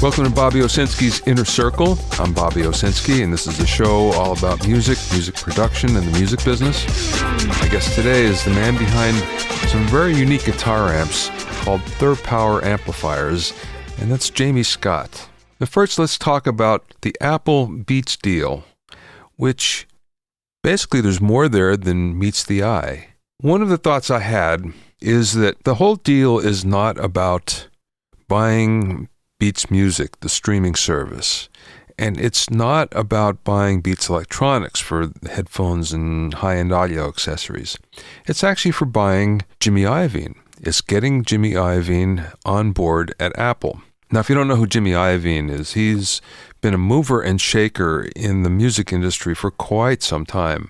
Welcome to Bobby Owsinski's Inner Circle. I'm Bobby Owsinski, and this is a show all about music production, and the music business. My guest today is the man behind some very unique guitar amps called Third Power Amplifiers, and that's Jamie Scott. But first, let's talk about the Apple Beats deal, which basically there's more there than meets the eye. One of the thoughts I had is that the whole deal is not about buying Beats Music, the streaming service. And it's not about buying Beats electronics for headphones and high-end audio accessories. It's actually for buying Jimmy Iovine. It's getting Jimmy Iovine on board at Apple. Now, if you don't know who Jimmy Iovine is, he's been a mover and shaker in the music industry for quite some time.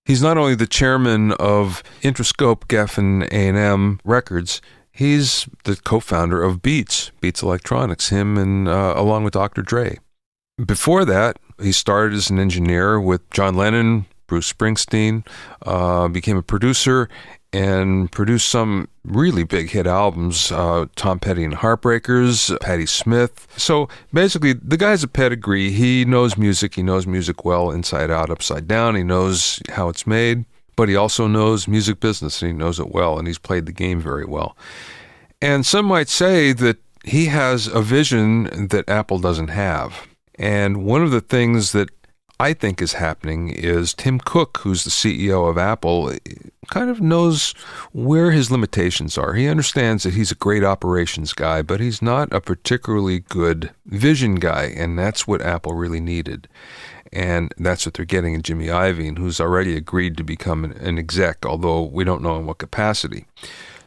He's not only the chairman of Interscope, Geffen, A&M Records, he's the co-founder of Beats Electronics, him and along with Dr. Dre. Before that, he started as an engineer with John Lennon, Bruce Springsteen, became a producer, and produced some really big hit albums, Tom Petty and Heartbreakers, Patti Smith. So basically, the guy's a pedigree. He knows music well, inside out, upside down. He knows how it's made. But he also knows music business, and he knows it well, and he's played the game very well. And some might say that he has a vision that Apple doesn't have. And one of the things that I think is happening is Tim Cook, who's the CEO of Apple, kind of knows where his limitations are. He understands that he's a great operations guy, but he's not a particularly good vision guy, and that's what Apple really needed. And that's what they're getting in Jimmy Iovine, who's already agreed to become an exec, although we don't know in what capacity.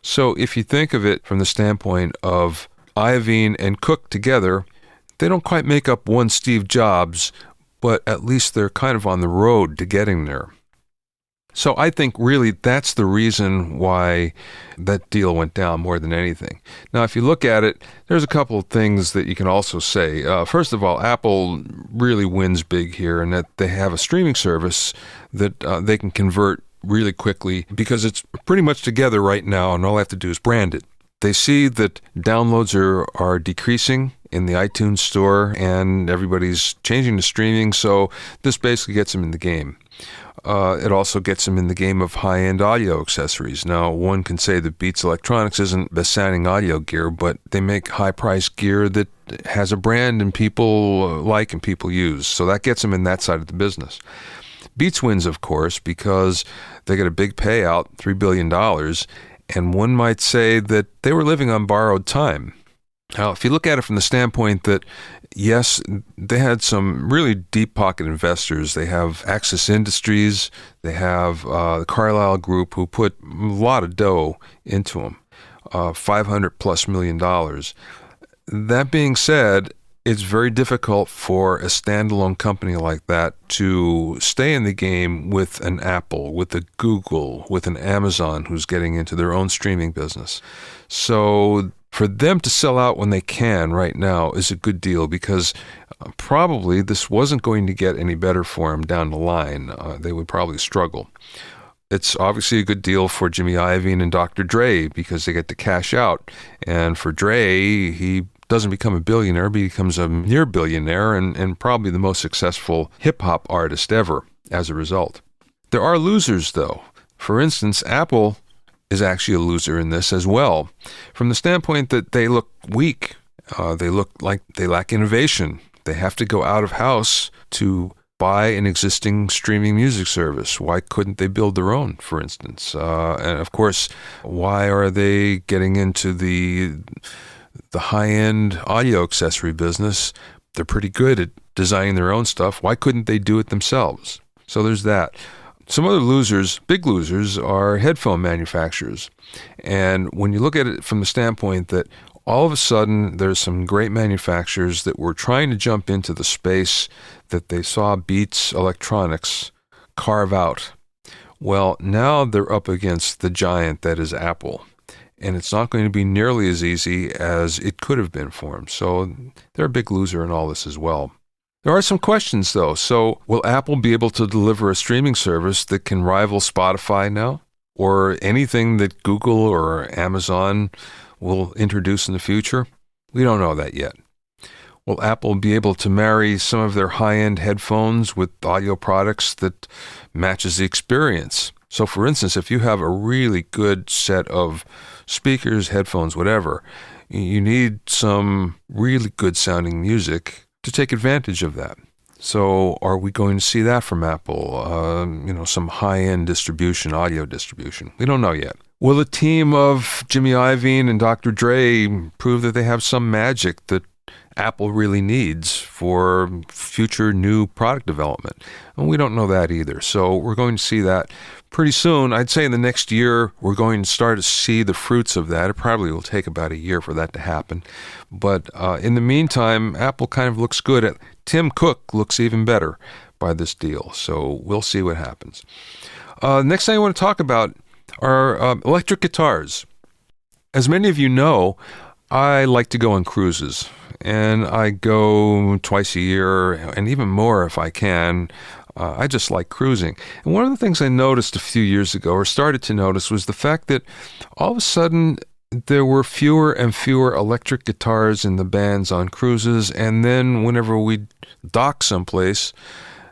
So if you think of it from the standpoint of Iovine and Cook together, they don't quite make up one Steve Jobs, but at least they're kind of on the road to getting there. So I think really that's the reason why that deal went down more than anything. Now, if you look at it, there's a couple of things that you can also say. First of all, Apple really wins big here in that they have a streaming service that they can convert really quickly because it's pretty much together right now, and all they have to do is brand it. They see that downloads are decreasing in the iTunes store, and everybody's changing to streaming, so this basically gets them in the game. It also gets them in the game of high-end audio accessories. Now, one can say that Beats Electronics isn't best-sounding audio gear, but they make high-priced gear that has a brand and people like and people use. So that gets them in that side of the business. Beats wins, of course, because they get a big payout, $3 billion, and one might say that they were living on borrowed time. Now, if you look at it from the standpoint that, yes, they had some really deep-pocket investors. They have Axis Industries. They have the Carlyle Group, who put a lot of dough into them, $500+ million. That being said, it's very difficult for a standalone company like that to stay in the game with an Apple, with a Google, with an Amazon who's getting into their own streaming business. So for them to sell out when they can right now is a good deal because probably this wasn't going to get any better for them down the line. They would probably struggle. It's obviously a good deal for Jimmy Iovine and Dr. Dre because they get to cash out. And for Dre, he doesn't become a billionaire, but he becomes a near billionaire and probably the most successful hip-hop artist ever as a result. There are losers, though. For instance, Apple is actually a loser in this as well, from the standpoint that they look weak. They look like they lack innovation. They have to go out of house to buy an existing streaming music service. Why couldn't they build their own, for instance? And of course, why are they getting into the high-end audio accessory business? They're pretty good at designing their own stuff. Why couldn't they do it themselves? So there's that. Some other losers, big losers, are headphone manufacturers. And when you look at it from the standpoint that all of a sudden there's some great manufacturers that were trying to jump into the space that they saw Beats Electronics carve out. Well, now they're up against the giant that is Apple. And it's not going to be nearly as easy as it could have been for them. So they're a big loser in all this as well. There are some questions, though. So will Apple be able to deliver a streaming service that can rival Spotify now? Or anything that Google or Amazon will introduce in the future? We don't know that yet. Will Apple be able to marry some of their high-end headphones with audio products that matches the experience? So for instance, if you have a really good set of speakers, headphones, whatever, you need some really good sounding music to take advantage of that. So are we going to see that from Apple? Some high-end distribution, audio distribution? We don't know yet. Will the team of Jimmy Iovine and Dr. Dre prove that they have some magic that Apple really needs for future new product development? And we don't know that either. So we're going to see that pretty soon. I'd say in the next year, we're going to start to see the fruits of that. It probably will take about a year for that to happen. But in the meantime, Apple kind of looks good. Tim Cook looks even better by this deal. So we'll see what happens. Next thing I want to talk about are electric guitars. As many of you know, I like to go on cruises, and I go twice a year and even more if I can. I just like cruising. And one of the things I noticed a few years ago, or started to notice, was the fact that all of a sudden there were fewer and fewer electric guitars in the bands on cruises. And then whenever we'd dock someplace,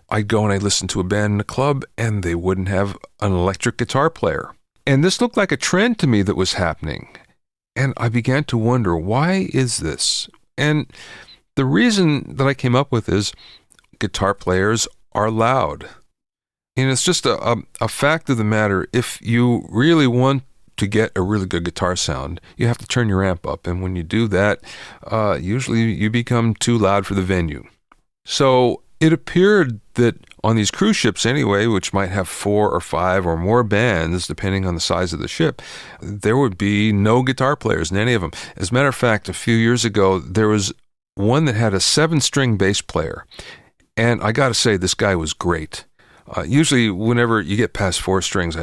I'd go and I'd listen to a band in a club and they wouldn't have an electric guitar player. And this looked like a trend to me that was happening. And I began to wonder, why is this? And the reason that I came up with is guitar players are loud. And it's just a fact of the matter. If you really want to get a really good guitar sound, you have to turn your amp up. And when you do that, usually you become too loud for the venue. So it appeared that on these cruise ships anyway, which might have 4 or 5 or more bands, depending on the size of the ship, there would be no guitar players in any of them. As a matter of fact, a few years ago, there was one that had a 7-string bass player. And I got to say, this guy was great. Usually, whenever you get past 4 strings,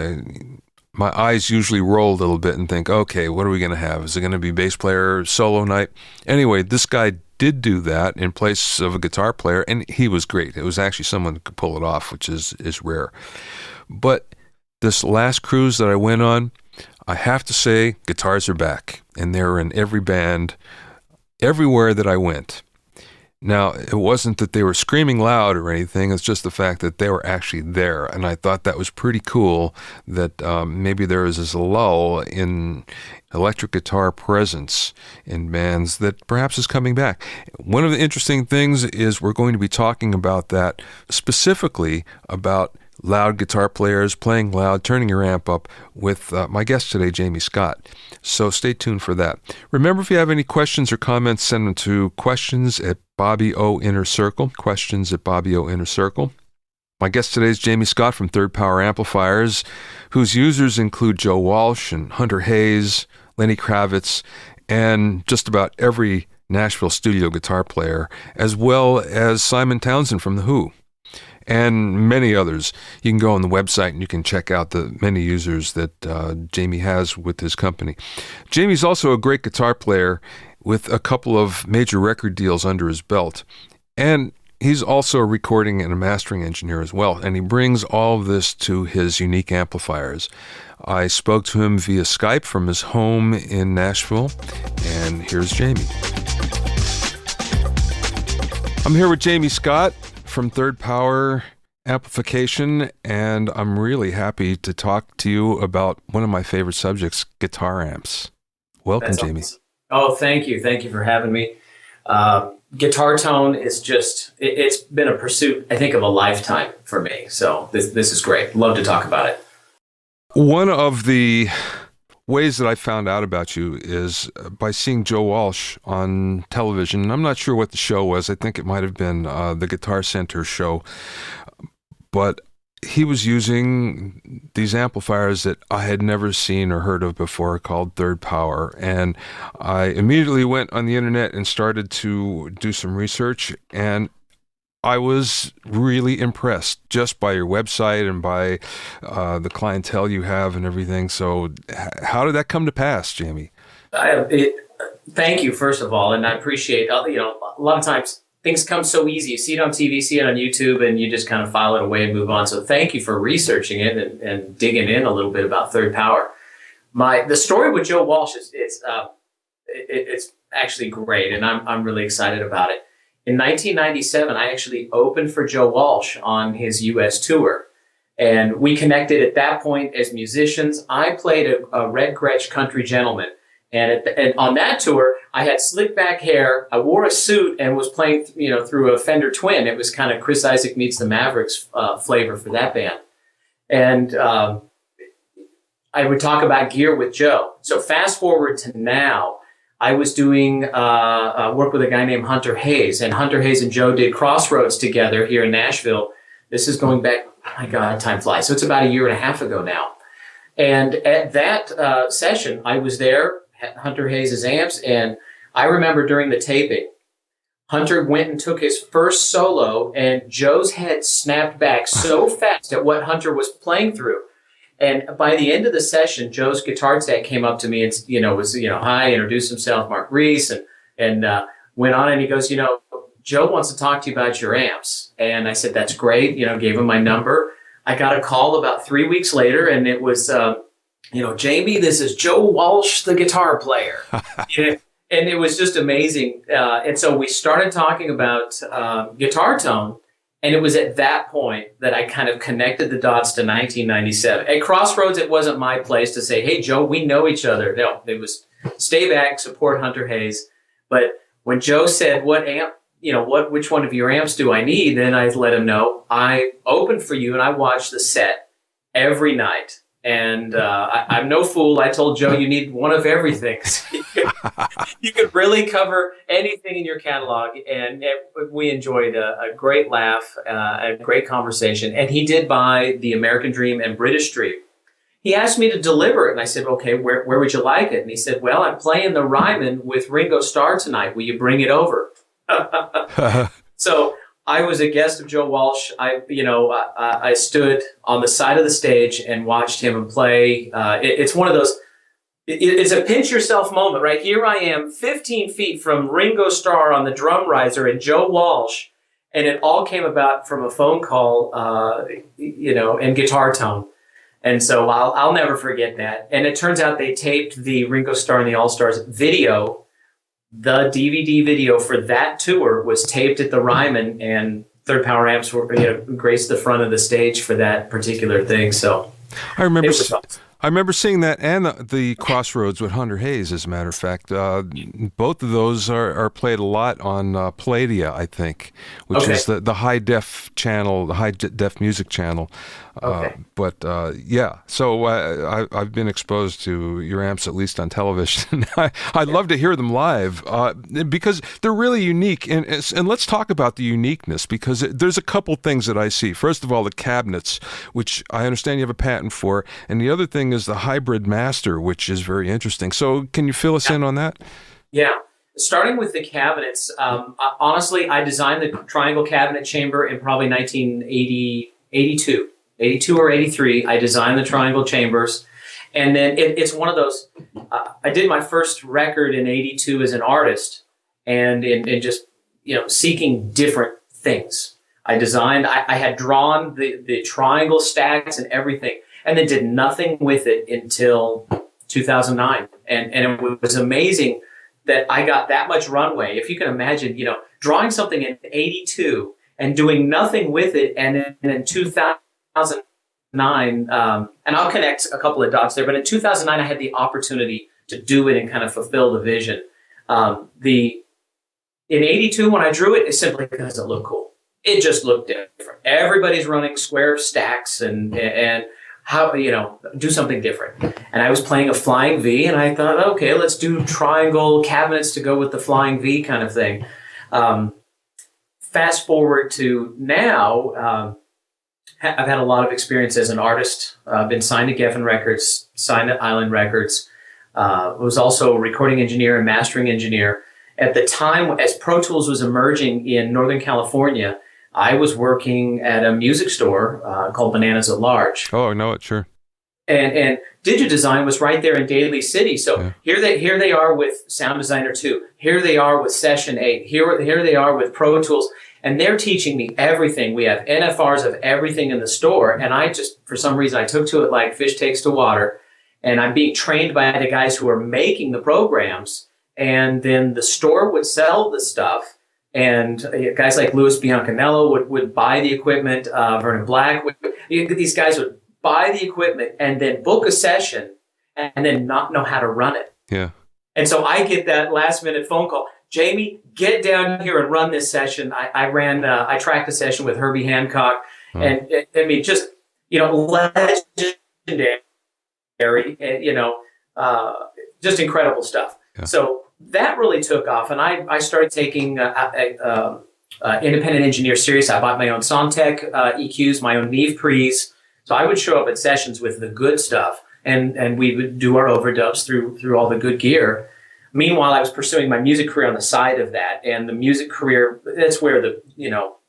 my eyes usually roll a little bit and think, okay, what are we going to have? Is it going to be bass player, solo night? Anyway, this guy did do that in place of a guitar player, and he was great. It was actually someone who could pull it off, which is rare. But this last cruise that I went on, I have to say, guitars are back, and they're in every band, everywhere that I went. Now, it wasn't that they were screaming loud or anything. It's just the fact that they were actually there. And I thought that was pretty cool that maybe there is this lull in electric guitar presence in bands that perhaps is coming back. One of the interesting things is we're going to be talking about that, specifically about loud guitar players, playing loud, turning your amp up, with my guest today, Jamie Scott. So stay tuned for that. Remember, if you have any questions or comments, send them to questions@BobbyOInnerCircle, questions@BobbyOInnerCircle. My guest today is Jamie Scott from Third Power Amplifiers, whose users include Joe Walsh and Hunter Hayes, Lenny Kravitz, and just about every Nashville studio guitar player, as well as Simon Townsend from The Who, and many others. You can go on the website and you can check out the many users that Jamie has with his company. Jamie's also a great guitar player with a couple of major record deals under his belt. And he's also a recording and a mastering engineer as well. And he brings all of this to his unique amplifiers. I spoke to him via Skype from his home in Nashville. And here's Jamie. I'm here with Jamie Scott from Third Power Amplification, and I'm really happy to talk to you about one of my favorite subjects, guitar amps. Welcome, That's Jamie. Awesome. Oh, thank you. Thank you for having me. Guitar tone is just, it's been a pursuit, I think, of a lifetime for me. So this is great. Love to talk about it. One of the ways that I found out about you is by seeing Joe Walsh on television. I'm not sure what the show was. I think it might have been the Guitar Center show. But he was using these amplifiers that I had never seen or heard of before, called Third Power. And I immediately went on the internet and started to do some research. And I was really impressed just by your website and by the clientele you have and everything. So how did that come to pass, Jamie? Thank you, first of all. And I appreciate, a lot of times things come so easy. You see it on TV, see it on YouTube, and you just kind of file it away and move on. So thank you for researching it and digging in a little bit about Third Power. The story with Joe Walsh is it's actually great, and I'm really excited about it. in 1997, I actually opened for Joe Walsh on his U.S. tour. And we connected at that point as musicians. I played a Red Gretsch Country Gentleman. And on that tour, I had slick back hair. I wore a suit and was playing, through a Fender Twin. It was kind of Chris Isaak meets the Mavericks flavor for that band. And I would talk about gear with Joe. So fast forward to now, I was doing work with a guy named Hunter Hayes. And Hunter Hayes and Joe did Crossroads together here in Nashville. This is going back, oh my God, time flies. So it's about a year and a half ago now. And at that session, I was there, Hunter Hayes' amps, and I remember during the taping, Hunter went and took his first solo, and Joe's head snapped back so fast at what Hunter was playing through. And by the end of the session, Joe's guitar tech came up to me and, hi, introduced himself, Mark Reese, and went on, and he goes, Joe wants to talk to you about your amps. And I said, that's great, gave him my number. I got a call about 3 weeks later, and it was, Jamie, this is Joe Walsh, the guitar player. And it was just amazing. And so we started talking about guitar tone, and it was at that point that I kind of connected the dots to 1997. At Crossroads, it wasn't my place to say, hey, Joe, we know each other. No, it was stay back, support Hunter Hayes. But when Joe said, what amp, which one of your amps do I need? Then I let him know. I opened for you, and I watched the set every night. And I'm no fool. I told Joe you need one of everything. You could really cover anything in your catalog. And we enjoyed a great laugh, a great conversation. And he did buy the American Dream and British Dream. He asked me to deliver it. And I said, okay, where would you like it? And he said, well, I'm playing the Ryman with Ringo Starr tonight. Will you bring it over? So I was a guest of Joe Walsh. I stood on the side of the stage and watched him play. It's one of those, it's a pinch yourself moment, right? Here I am 15 feet from Ringo Starr on the drum riser and Joe Walsh. And it all came about from a phone call, and guitar tone. And so I'll never forget that. And it turns out they taped the Ringo Starr and the All-Stars video. The DVD video for that tour was taped at the Ryman, and Third Power Amps were, graced the front of the stage for that particular thing. So I remember seeing that and the Crossroads with Hunter Hayes, as a matter of fact. Both of those are played a lot on Palladia, I think, which is the high-def channel, the high-def music channel. So I've been exposed to your amps, at least on television. I'd love to hear them live because they're really unique. And let's talk about the uniqueness, because there's a couple things that I see. First of all, the cabinets, which I understand you have a patent for. And the other thing is the hybrid master, which is very interesting. So can you fill us in on that? Yeah. Starting with the cabinets, honestly, I designed the triangle cabinet chamber in probably 1982 or 83. I designed the triangle chambers. And then it's one of those, I did my first record in 82 as an artist, and in just, seeking different things. I had drawn the triangle stacks and everything, and then did nothing with it until 2009. And it was amazing that I got that much runway. If you can imagine, drawing something in 82 and doing nothing with it, and in 2009, and I'll connect a couple of dots there, but in 2009, I had the opportunity to do it and kind of fulfill the vision. In 82, when I drew it, it's simply because it looked cool. It just looked different. Everybody's running square stacks and how, do something different. And I was playing a Flying V, and I thought, okay, let's do triangle cabinets to go with the Flying V kind of thing. Fast forward to now, I've had a lot of experience as an artist. I've been signed to Geffen Records, signed to Island Records. Was also a recording engineer and mastering engineer. At the time, as Pro Tools was emerging in Northern California, I was working at a music store called Bananas at Large. Oh, I know it, sure. And DigiDesign was right there in Daly City. So here they are with Sound Designer 2. Here they are with Session 8. Here they are with Pro Tools. And they're teaching me everything. We have NFRs of everything in the store. And I just, for some reason, I took to it like fish takes to water. And I'm being trained by the guys who are making the programs. And then the store would sell the stuff. And guys like Louis Biancanello would buy the equipment. Vernon Black these guys would buy the equipment and then book a session and then not know how to run it. Yeah. And so I get that last minute phone call. Jamie, get down here and run this session. I tracked a session with Herbie Hancock, and I mean, just, legendary, just incredible stuff. Yeah. So that really took off, and I started taking independent engineer serious. I bought my own Soundtech EQs, my own Neve pre's. So I would show up at sessions with the good stuff, and we would do our overdubs through all the good gear. Meanwhile, I was pursuing my music career on the side of that, and the music career, that's where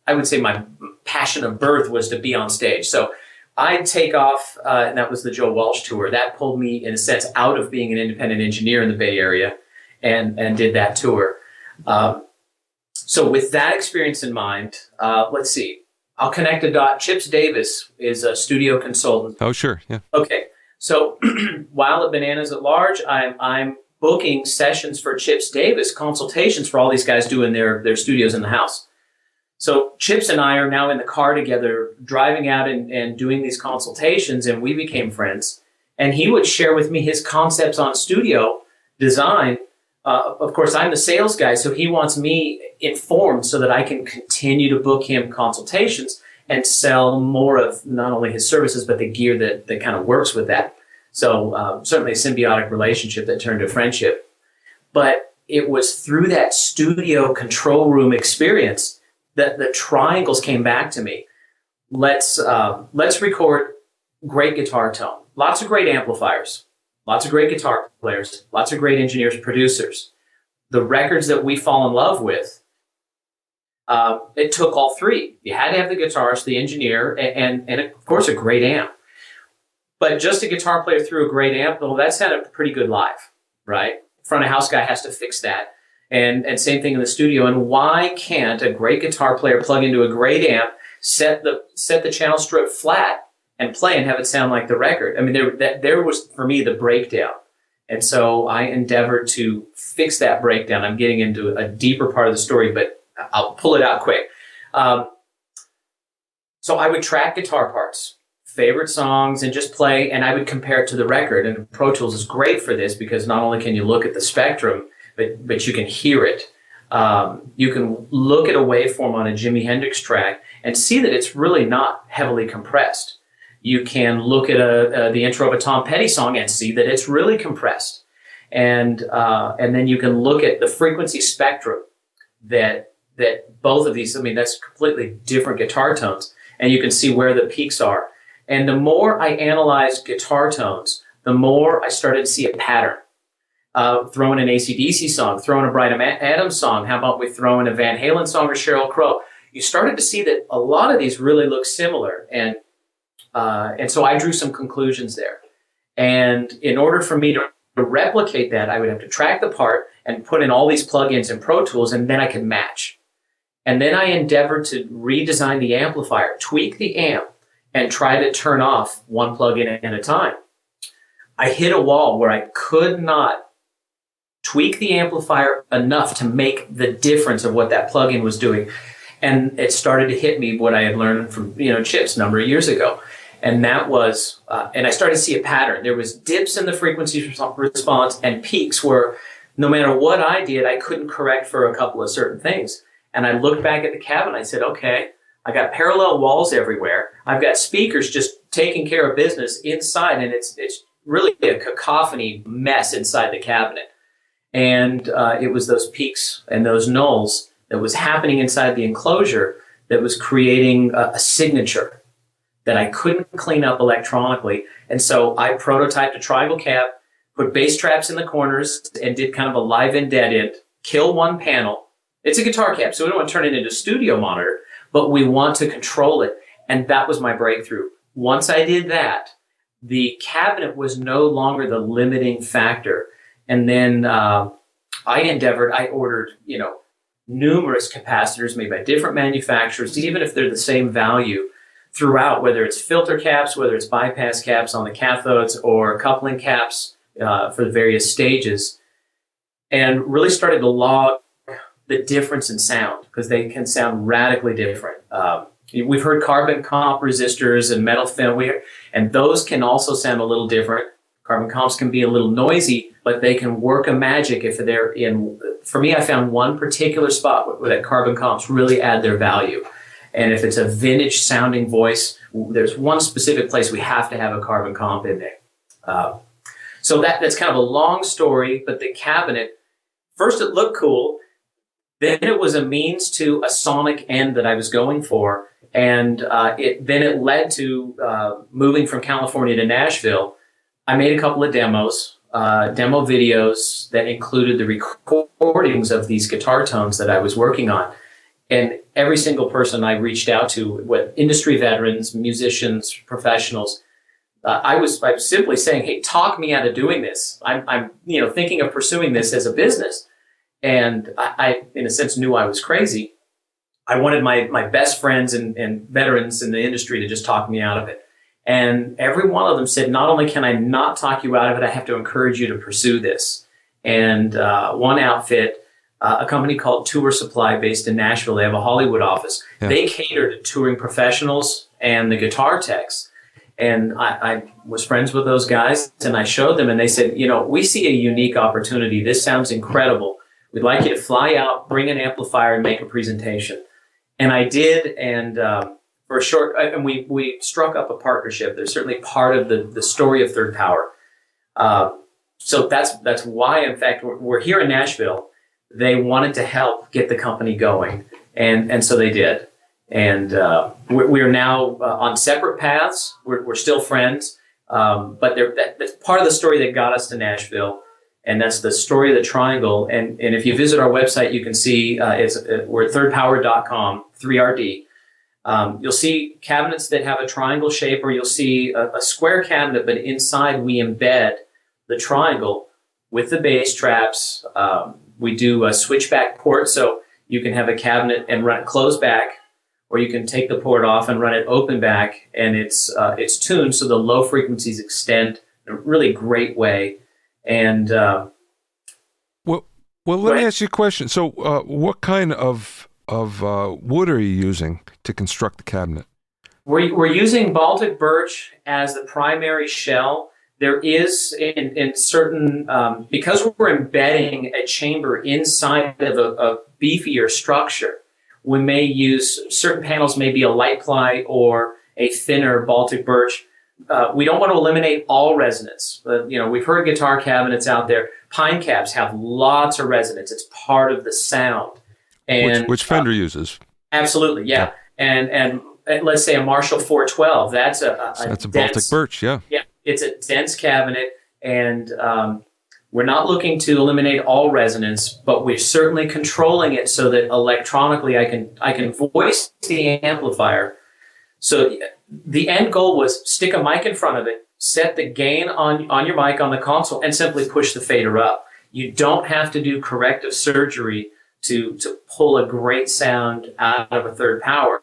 I would say my passion of birth was to be on stage. So I'd take off, and that was the Joe Walsh tour. That pulled me, in a sense, out of being an independent engineer in the Bay Area, and did that tour. So with that experience in mind, let's see. I'll connect a dot. Chips Davis is a studio consultant. Oh, sure. Yeah. Okay. So while at Bananas at Large, I'm booking sessions for Chips Davis, consultations for all these guys doing their studios in the house. So Chips and I are now in the car together, driving out and doing these consultations, and we became friends. And he would share with me his concepts on studio design. Of course, I'm the sales guy, so he wants me informed so that I can continue to book him consultations and sell more of not only his services, but the gear that kind of works with that. So certainly a symbiotic relationship that turned to friendship. But it was through that studio control room experience that the triangles came back to me. Let's record great guitar tone, lots of great amplifiers, lots of great guitar players, lots of great engineers, producers. The records that we fall in love with, it took all three. You had to have the guitarist, the engineer, and of course a great amp. But just a guitar player through a great amp, well, that sounded pretty good live, right? Front of house guy has to fix that. And same thing in the studio. And why can't a great guitar player plug into a great amp, set the channel strip flat, and play and have it sound like the record? I mean, there was, for me, the breakdown. And so I endeavored to fix that breakdown. I'm getting into a deeper part of the story, but I'll pull it out quick. So I would track guitar parts, favorite songs, and just play, and I would compare it to the record. And Pro Tools is great for this because not only can you look at the spectrum, but you can hear it. You can look at a waveform on a Jimi Hendrix track and see that it's really not heavily compressed. You can look at the intro of a Tom Petty song and see that it's really compressed. And then you can look at the frequency spectrum that both of these, I mean, that's completely different guitar tones, and you can see where the peaks are. And the more I analyzed guitar tones, the more I started to see a pattern. Throw in an AC/DC song, throw in a Bryan Adams song. How about we throw in a Van Halen song or Sheryl Crow? You started to see that a lot of these really look similar, and so I drew some conclusions there. And in order for me to replicate that, I would have to track the part and put in all these plugins in Pro Tools, and then I could match. And then I endeavored to redesign the amplifier, tweak the amp, and try to turn off one plugin at a time. I hit a wall where I could not tweak the amplifier enough to make the difference of what that plugin was doing. And it started to hit me what I had learned from Chips a number of years ago. And that was, and I started to see a pattern. There was dips in the frequency response and peaks where no matter what I did, I couldn't correct for a couple of certain things. And I looked back at the cabinet, I said, okay, I got parallel walls everywhere. I've got speakers just taking care of business inside, and it's really a cacophony mess inside the cabinet. And it was those peaks and those nulls that was happening inside the enclosure that was creating a signature that I couldn't clean up electronically. And so I prototyped a triangle cab, put bass traps in the corners, and did kind of a live in dead end, kill one panel. It's a guitar cab, so we don't want to turn it into a studio monitor, but we want to control it. And that was my breakthrough. Once I did that, the cabinet was no longer the limiting factor. And then I ordered, numerous capacitors made by different manufacturers, even if they're the same value throughout, whether it's filter caps, whether it's bypass caps on the cathodes or coupling caps for the various stages, and really started to log the difference in sound, because they can sound radically different. We've heard carbon comp resistors and metal film, and those can also sound a little different. Carbon comps can be a little noisy, but they can work a magic if they're in. For me, I found one particular spot where that carbon comps really add their value. And if it's a vintage sounding voice, there's one specific place we have to have a carbon comp in there. So that's kind of a long story, but the cabinet, first it looked cool, then it was a means to a sonic end that I was going for, and then it led to moving from California to Nashville. I made a couple of demos, demo videos that included the recordings of these guitar tones that I was working on. And every single person I reached out to, with industry veterans, musicians, professionals, I was simply saying, "Hey, talk me out of doing this. I'm thinking of pursuing this as a business." And I, in a sense, knew I was crazy. I wanted my best friends and veterans in the industry to just talk me out of it. And every one of them said, "Not only can I not talk you out of it, I have to encourage you to pursue this." And one outfit, a company called Tour Supply based in Nashville, they have a Hollywood office. Yeah. They cater to touring professionals and the guitar techs. And I was friends with those guys, and I showed them, and they said, "We see a unique opportunity. This sounds incredible. We'd like you to fly out, bring an amplifier, and make a presentation." And I did, and for a short, and we struck up a partnership. They're certainly part of the story of Third Power. So that's why, in fact, we're here in Nashville. They wanted to help get the company going, and so they did. And we're now on separate paths. We're still friends, but that's part of the story that got us to Nashville, and that's the story of the triangle. And if you visit our website, you can see we're at thirdpower.com, 3RD. You'll see cabinets that have a triangle shape, or you'll see a square cabinet, but inside we embed the triangle with the bass traps. We do a switchback port, so you can have a cabinet and run it closed back, or you can take the port off and run it open back, and it's tuned so the low frequencies extend in a really great way. And well, let me ask you a question. So, what kind of wood are you using to construct the cabinet? We're using Baltic birch as the primary shell. There is in certain because we're embedding a chamber inside of a beefier structure. We may use certain panels, maybe a light ply or a thinner Baltic birch. We don't want to eliminate all resonance. We've heard guitar cabinets out there. Pine caps have lots of resonance. It's part of the sound. And which Fender uses. Absolutely, yeah. And let's say a Marshall 412. That's a dense, Baltic birch, yeah. Yeah, it's a dense cabinet, and we're not looking to eliminate all resonance, but we're certainly controlling it so that electronically I can voice the amplifier. So the end goal was stick a mic in front of it, set the gain on your mic on the console, and simply push the fader up. You don't have to do corrective surgery to pull a great sound out of a Third Power.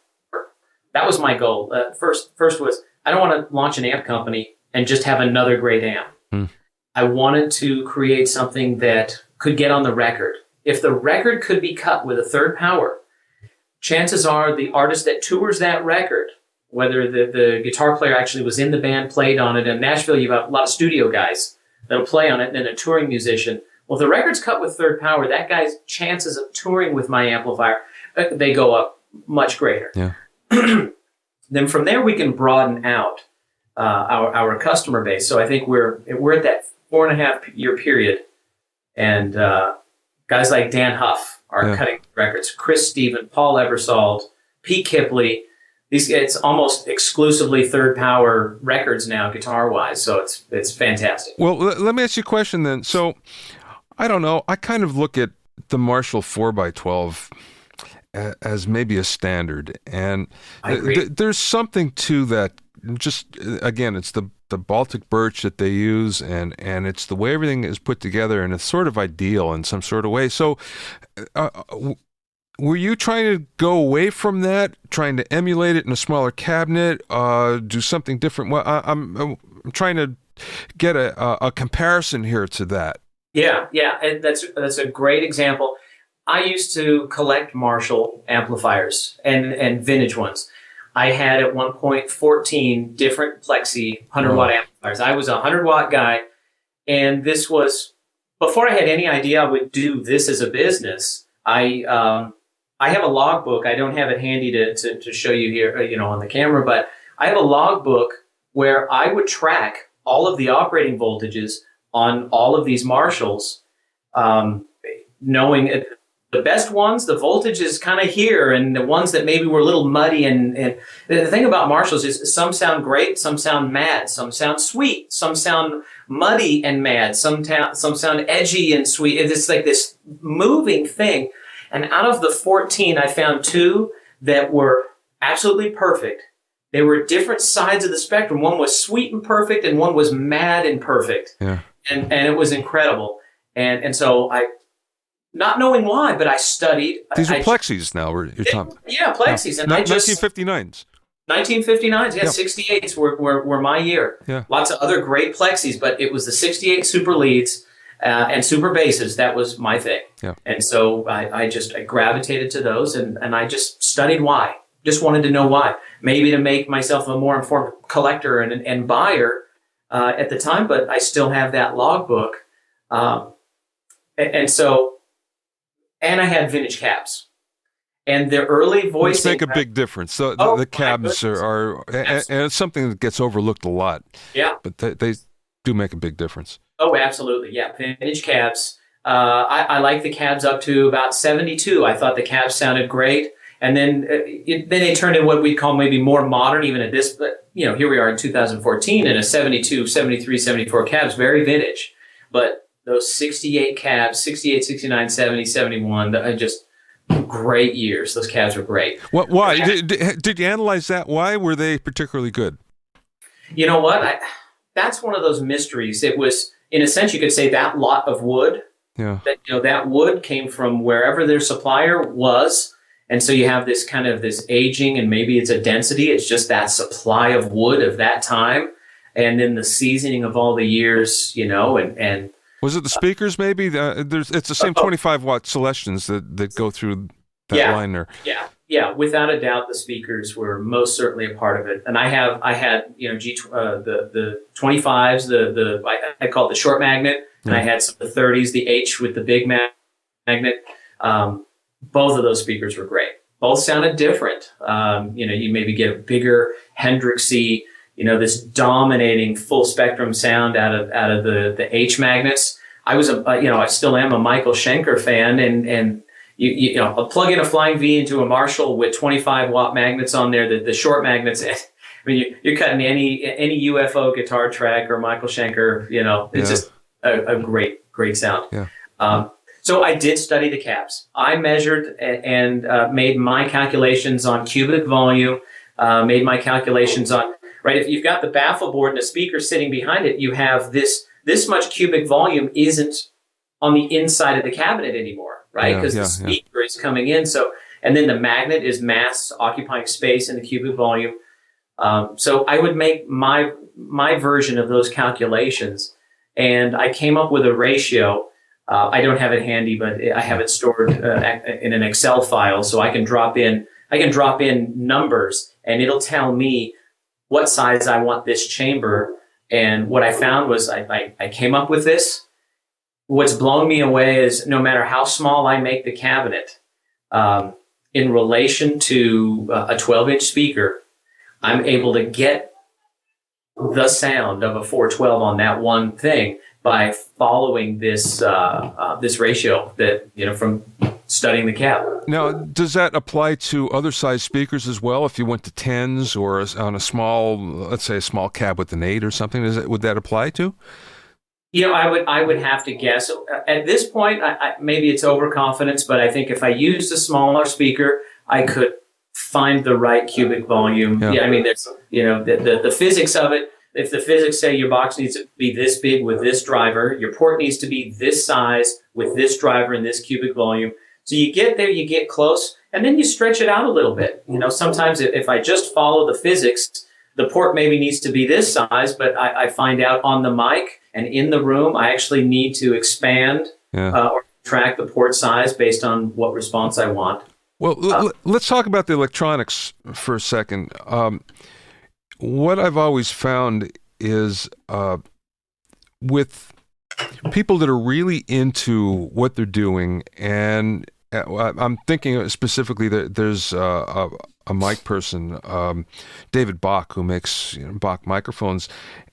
That was my goal. First was, I don't want to launch an amp company and just have another great amp. I wanted to create something that could get on the record. If the record could be cut with a Third Power, chances are the artist that tours that record, whether the guitar player actually was in the band, played on it. In Nashville, you have a lot of studio guys that'll play on it, and then a touring musician. Well, if the record's cut with Third Power, that guy's chances of touring with my amplifier, they go up much greater. Yeah. Then from there, we can broaden out our customer base. So I think we're at that 4.5 year period, and guys like Dan Huff are cutting records. Chris Steven, Paul Ebersole, Pete Kipley. It's almost exclusively Third Power records now, guitar-wise. So it's fantastic. Well, let me ask you a question then. So I don't know. I kind of look at the Marshall 4x12 as maybe a standard, and there's something to that. Just again, it's the Baltic birch that they use, and it's the way everything is put together, and it's sort of ideal in some sort of way. So were you trying to go away from that, trying to emulate it in a smaller cabinet, do something different? Well, I'm trying to get a comparison here to that. Yeah, and that's a great example. I used to collect Marshall amplifiers and vintage ones. I had at one point 14 different Plexi 100-watt amplifiers. I was a 100-watt guy, and this was before I had any idea I would do this as a business. I have a logbook. I don't have it handy to show you here, on the camera, but I have a logbook where I would track all of the operating voltages on all of these Marshalls, knowing the best ones, the voltage is kind of here, and the ones that maybe were a little muddy. And the thing about Marshalls is some sound great, some sound mad, some sound sweet, some sound muddy and mad, some sound edgy and sweet. It's like this moving thing. And out of the 14, I found 2 that were absolutely perfect. They were different sides of the spectrum. One was sweet and perfect, and one was mad and perfect. Yeah. And it was incredible. And so not knowing why, but I studied. These are Plexis now. You're talking. Yeah, Plexis. Yeah. And 1959s. 1959s, yeah, Yep. 68s were my year. Yeah. Lots of other great Plexis, but it was the 68 super leads and super basses. That was my thing. Yeah. And so I gravitated to those, and I just studied why. Just wanted to know why. Maybe to make myself a more informed collector and buyer at the time, but I still have that logbook. And I had vintage cabs. And the early voicing... Which make a big difference. So the cabs are and it's something that gets overlooked a lot. Yeah. But they do make a big difference. Oh, absolutely. Yeah, vintage cabs. I like the cabs up to about 72. I thought the cabs sounded great. And then they turned into what we'd call maybe more modern, even at this, but, here we are in 2014, and a 72, 73, 74 cabs, very vintage. But those 68 cabs, 68, 69, 70, 71, just great years. Those cabs were great. Why? Did you analyze that? Why were they particularly good? You know what? That's one of those mysteries. It was, in a sense, you could say that lot of wood. Yeah. That wood came from wherever their supplier was. And so you have this kind of this aging, and maybe it's a density. It's just that supply of wood of that time. And then the seasoning of all the years, and was it the speakers maybe? It's the same 25-watt Celestions that go through that line there. Yeah. Without a doubt, the speakers were most certainly a part of it. And I had the 25s, I call it the short magnet, and I had some of the 30s, the H with the big magnet. Both of those speakers were great. Both sounded different. You maybe get a bigger Hendrixy, this dominating full spectrum sound out of the H magnets. I was I still am a Michael Schenker fan, and I'll plug in a Flying V into a Marshall with 25-watt magnets on there. The short magnets. I mean, you're cutting any UFO guitar track or Michael Schenker. It's just a great sound. Yeah. So I did study the cabs. I measured and made my calculations on cubic volume. Made my calculations on right. If you've got the baffle board and a speaker sitting behind it, you have this much cubic volume isn't on the inside of the cabinet anymore, right? Because the speaker is coming in. So, and then the magnet is mass occupying space in the cubic volume. So I would make my version of those calculations, and I came up with a ratio. I don't have it handy, but I have it stored in an Excel file, so I can drop in numbers, and it'll tell me what size I want this chamber. And what I found was I came up with this. What's blown me away is no matter how small I make the cabinet, in relation to a 12-inch speaker, I'm able to get the sound of a 412 on that one thing by following this ratio that from studying the cab. Now, does that apply to other size speakers as well? If you went to 10s or on a small, let's say a small cab with an 8 or something, would that apply to? I would have to guess. At this point, maybe it's overconfidence, but I think if I used a smaller speaker, I could find the right cubic volume. Yeah, I mean, there's the physics of it. If the physics say your box needs to be this big with this driver, your port needs to be this size with this driver and this cubic volume. So you get there, you get close, and then you stretch it out a little bit. Sometimes if I just follow the physics, the port maybe needs to be this size, but I find out on the mic and in the room, I actually need to expand or track the port size based on what response I want. Well, let's talk about the electronics for a second. What I've always found is with people that are really into what they're doing, and I'm thinking specifically that there's a mic person, David Bach, who makes Bach microphones,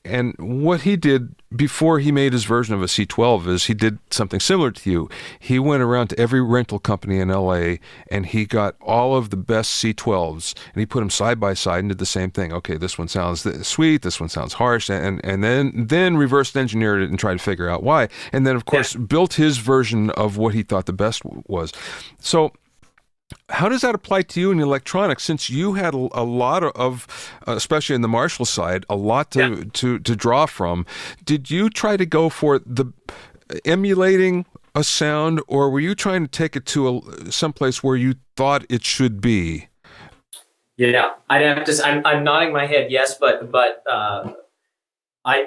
and what he did before he made his version of a C12 is he did something similar to you. He went around to every rental company in LA and he got all of the best C12s and he put them side by side and did the same thing. Okay, this one sounds sweet, this one sounds harsh, and then reverse engineered it and tried to figure out why. And then, of course, built his version of what he thought the best was. So how does that apply to you in electronics, since you had a lot of, especially in the Marshall side, a lot to draw from? Did you try to go for the emulating a sound, or were you trying to take it to someplace where you thought it should be? Yeah, I'd have to. I'm nodding my head yes, but I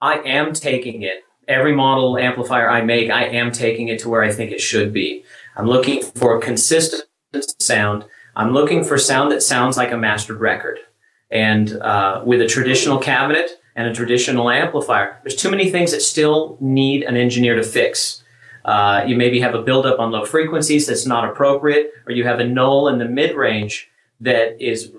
am taking it. Every model amplifier I make, I am taking it to where I think it should be. I'm looking for consistent sound. I'm looking for sound that sounds like a mastered record. And with a traditional cabinet and a traditional amplifier, there's too many things that still need an engineer to fix. You maybe have a buildup on low frequencies that's not appropriate, or you have a null in the mid-range that is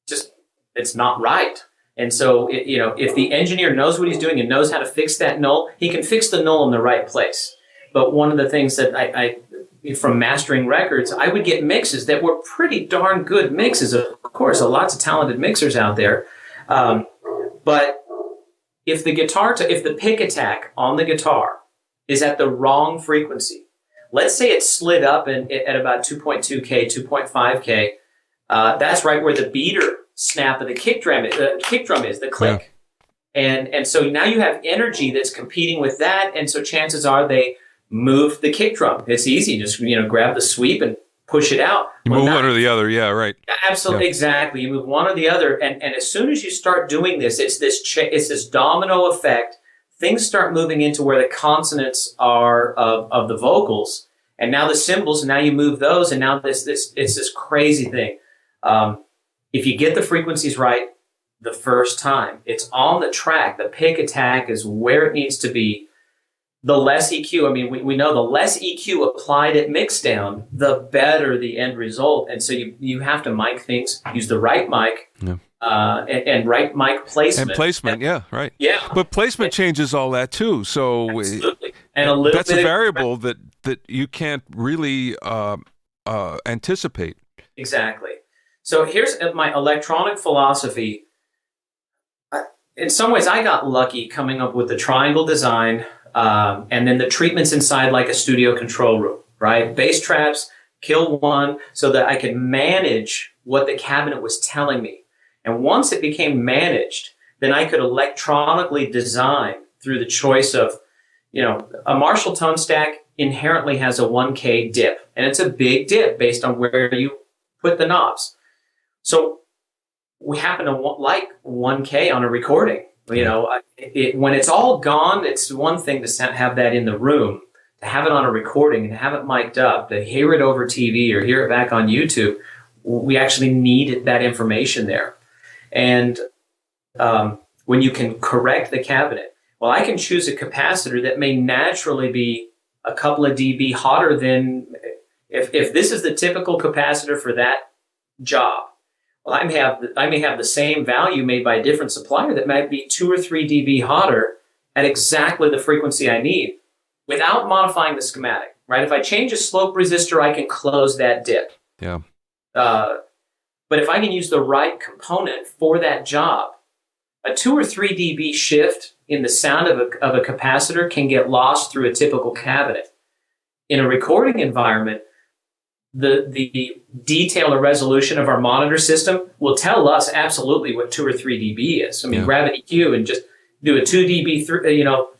just, it's not right. And so, if the engineer knows what he's doing and knows how to fix that null, he can fix the null in the right place. But one of the things that I from mastering records, I would get mixes that were pretty darn good mixes. Of course, lots of talented mixers out there. But if the pick attack on the guitar is at the wrong frequency, let's say it's slid up at about 2.2K, 2.5K, that's right where the beater snap of the kick drum is, the click. Yeah. And so now you have energy that's competing with that, and so chances are they move the kick drum. It's easy, just grab the sweep and push it out. You move one or the other, yeah, right. Absolutely, yeah. Exactly. You move one or the other, and as soon as you start doing this, it's this domino effect. Things start moving into where the consonants are of the vocals, and now the cymbals. And now you move those, and now it's this crazy thing. If you get the frequencies right the first time, it's on the track. The pick attack is where it needs to be. The less EQ, I mean, we know the less EQ applied at mixdown, the better the end result. And so you have to mic things, use the right mic, and right mic placement. And placement, yeah, right. Yeah. But placement changes all that too. So absolutely. And that's a variable that you can't really anticipate. Exactly. So here's my electronic philosophy. In some ways, I got lucky coming up with the triangle design, and then the treatments inside like a studio control room, right? Bass traps, kill one, so that I could manage what the cabinet was telling me. And once it became managed, then I could electronically design through the choice of, a Marshall tone stack inherently has a 1K dip, and it's a big dip based on where you put the knobs. So we happen to like 1K on a recording. When it's all gone, it's one thing to have that in the room, to have it on a recording and have it mic'd up, to hear it over TV or hear it back on YouTube. We actually need that information there. And when you can correct the cabinet, well, I can choose a capacitor that may naturally be a couple of dB hotter than, if this is the typical capacitor for that job, well, I may have the same value made by a different supplier that might be 2 or 3 dB hotter at exactly the frequency I need without modifying the schematic, right? If I change a slope resistor, I can close that dip. Yeah. But if I can use the right component for that job, a 2 or 3 dB shift in the sound of a capacitor can get lost through a typical cabinet. In a recording environment, the detail or resolution of our monitor system will tell us absolutely what 2 or 3 dB is. I mean, grab an EQ and just do a 2 dB,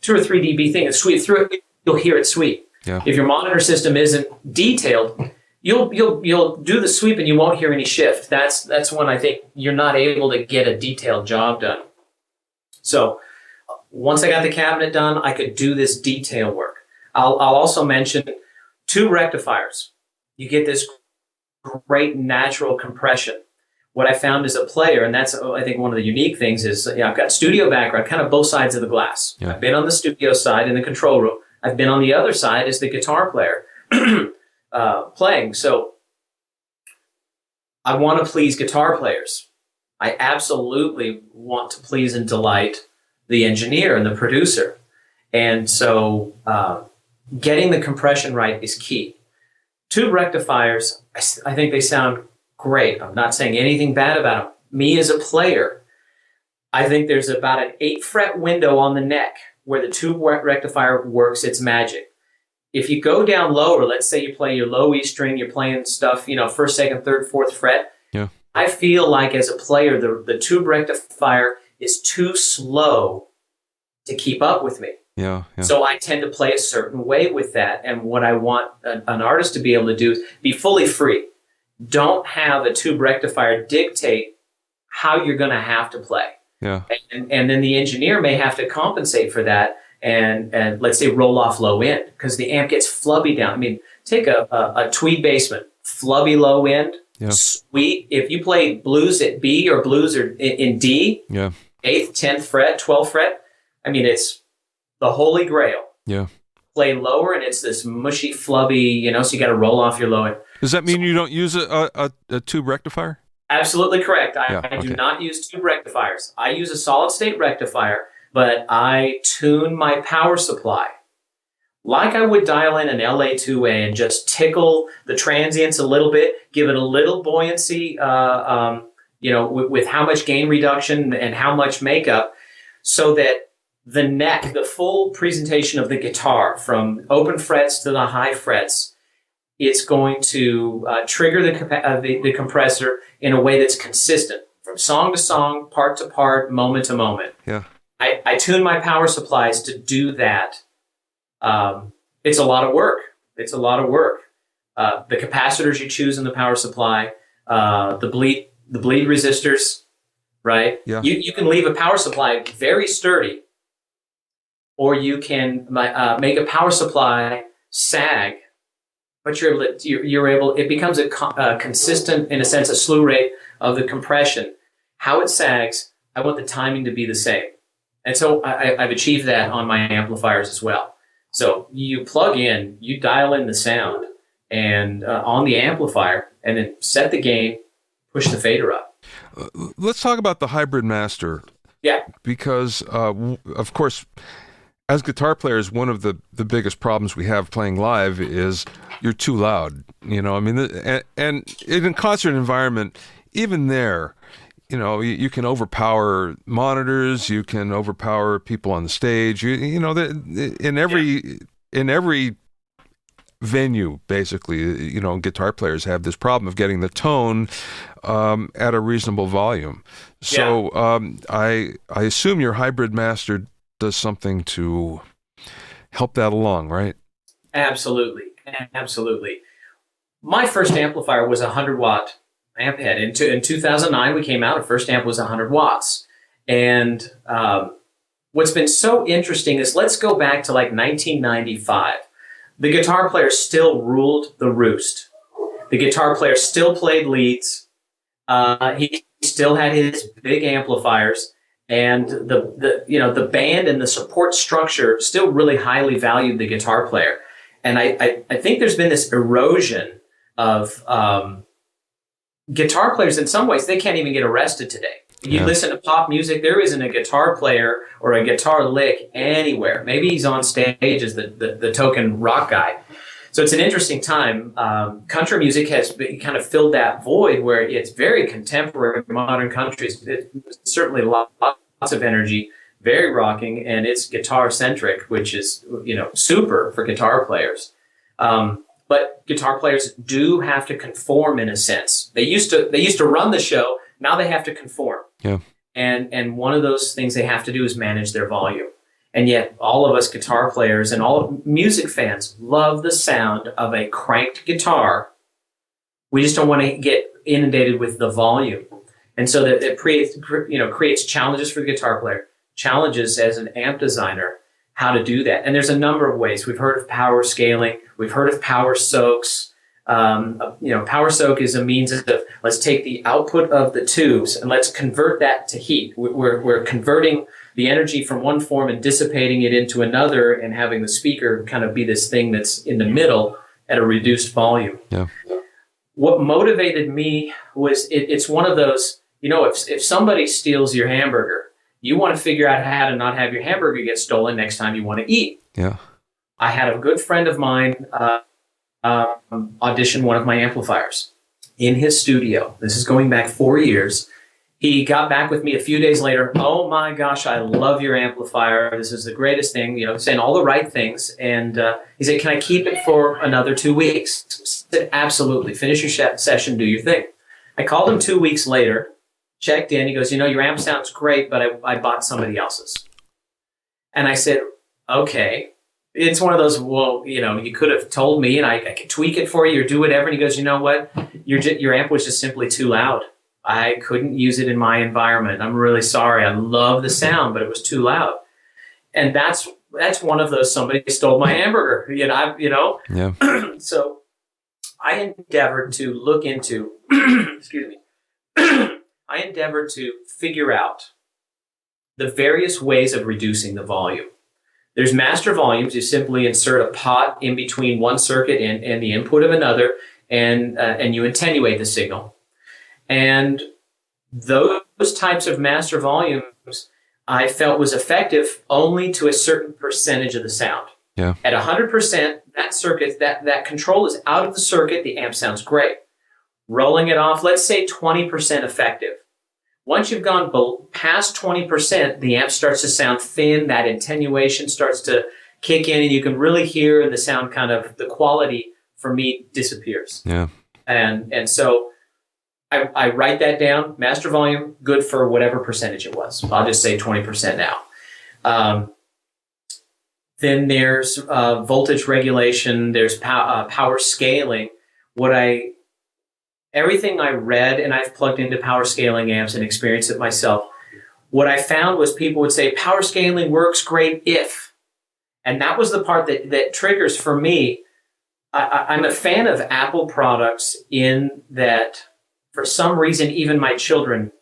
2 or 3 dB thing and sweep through it. You'll hear it sweep. Yeah. If your monitor system isn't detailed, you'll do the sweep and you won't hear any shift. That's when I think you're not able to get a detailed job done. So once I got the cabinet done, I could do this detail work. I'll also mention tube rectifiers. You get this great natural compression. What I found as a player, and that's, I think, one of the unique things is, I've got studio background, kind of both sides of the glass. Yeah. I've been on the studio side in the control room. I've been on the other side as the guitar player playing. So I want to please guitar players. I absolutely want to please and delight the engineer and the producer. And so getting the compression right is key. Tube rectifiers, I think they sound great. I'm not saying anything bad about them. Me as a player, I think there's about an 8-fret window on the neck where the tube rectifier works its magic. If you go down lower, let's say you play your low E string, you're playing stuff, first, second, third, fourth fret. Yeah. I feel like as a player, the tube rectifier is too slow to keep up with me. Yeah. So I tend to play a certain way with that. And what I want an artist to be able to do is be fully free. Don't have a tube rectifier dictate how you're going to have to play. Yeah. And then the engineer may have to compensate for that and let's say roll off low end because the amp gets flubby down. I mean, take a tweed basement, flubby low end, sweet. If you play blues at B or blues or in D, 8th, 10th fret, 12th fret, I mean, it's the holy grail. Yeah. Play lower and it's this mushy, flubby, so you got to roll off your low end. Does that mean you don't use a tube rectifier? Absolutely correct. I do not use tube rectifiers. I use a solid state rectifier, but I tune my power supply like I would dial in an LA2A and just tickle the transients a little bit, give it a little buoyancy, with how much gain reduction and how much makeup, so that the neck, the full presentation of the guitar from open frets to the high frets, it's going to trigger the compressor in a way that's consistent from song to song, part to part, moment to moment. Yeah. I tune my power supplies to do that. It's a lot of work. The capacitors you choose in the power supply, the bleed resistors, right? Yeah. You can leave a power supply very sturdy, or you can make a power supply sag, but you're able. It becomes a consistent, in a sense, a slew rate of the compression. How it sags, I want the timing to be the same, and so I've achieved that on my amplifiers as well. So you plug in, you dial in the sound, and on the amplifier, and then set the gain, push the fader up. Let's talk about the hybrid master. Yeah, because of course, as guitar players, one of the biggest problems we have playing live is you're too loud. And in a concert environment, even there, you can overpower monitors, you can overpower people on the stage. In every venue, basically, guitar players have this problem of getting the tone at a reasonable volume. So I assume your hybrid master does something to help that along, right? Absolutely. My first amplifier was a 100-watt amp head. In 2009, we came out, our first amp was 100 watts. And what's been so interesting is, let's go back to like 1995. The guitar player still ruled the roost. The guitar player still played leads. He still had his big amplifiers. And the band and the support structure still really highly valued the guitar player. And I think there's been this erosion of guitar players. In some ways, they can't even get arrested today. You listen to pop music, there isn't a guitar player or a guitar lick anywhere. Maybe he's on stage as the token rock guy. So it's an interesting time. Country music has kind of filled that void where it's very contemporary, modern country. It's certainly lots of energy, very rocking, and it's guitar-centric, which is super for guitar players. But guitar players do have to conform in a sense. They used to run the show. Now they have to conform. Yeah. And one of those things they have to do is manage their volume. And yet all of us guitar players and all music fans love the sound of a cranked guitar. We just don't want to get inundated with the volume. And so that it creates challenges for the guitar player, challenges as an amp designer, how to do that. And there's a number of ways. We've heard of power scaling. We've heard of power soaks. Power soak is a means of, let's take the output of the tubes and let's convert that to heat. We're converting the energy from one form and dissipating it into another, and having the speaker kind of be this thing that's in the middle at a reduced volume. Yeah. What motivated me was it's one of those, if somebody steals your hamburger, you want to figure out how to not have your hamburger get stolen next time you want to eat. Yeah. I had a good friend of mine audition one of my amplifiers in his studio. This is going back 4 years. He got back with me a few days later. Oh my gosh, I love your amplifier. This is the greatest thing, saying all the right things. And he said, can I keep it for another 2 weeks? I said, absolutely. Finish your session, do your thing. I called him 2 weeks later, checked in. He goes, your amp sounds great, but I bought somebody else's. And I said, okay. It's one of those, you could have told me and I could tweak it for you or do whatever. And he goes, you know what? Your amp was just simply too loud. I couldn't use it in my environment. I'm really sorry. I love the sound, but it was too loud. And that's one of those, somebody stole my hamburger, Yeah. So I endeavored to look into, excuse me, I endeavored to figure out the various ways of reducing the volume. There's master volumes. You simply insert a pot in between one circuit and the input of another, and you attenuate the signal. And those types of master volumes I felt was effective only to a certain percentage of the sound. Yeah. At 100%, that circuit, that control is out of the circuit, the amp sounds great. Rolling it off, let's say 20% effective. Once you've gone past 20%, the amp starts to sound thin, that attenuation starts to kick in, and you can really hear, and the sound kind of, the quality for me disappears. Yeah. And so I write that down, master volume, good for whatever percentage it was. I'll just say 20% now. Then there's voltage regulation, there's power scaling. Everything I read, and I've plugged into power scaling amps and experienced it myself, what I found was people would say, power scaling works great if. And that was the part that triggers for me. I'm a fan of Apple products in that, for some reason, even my children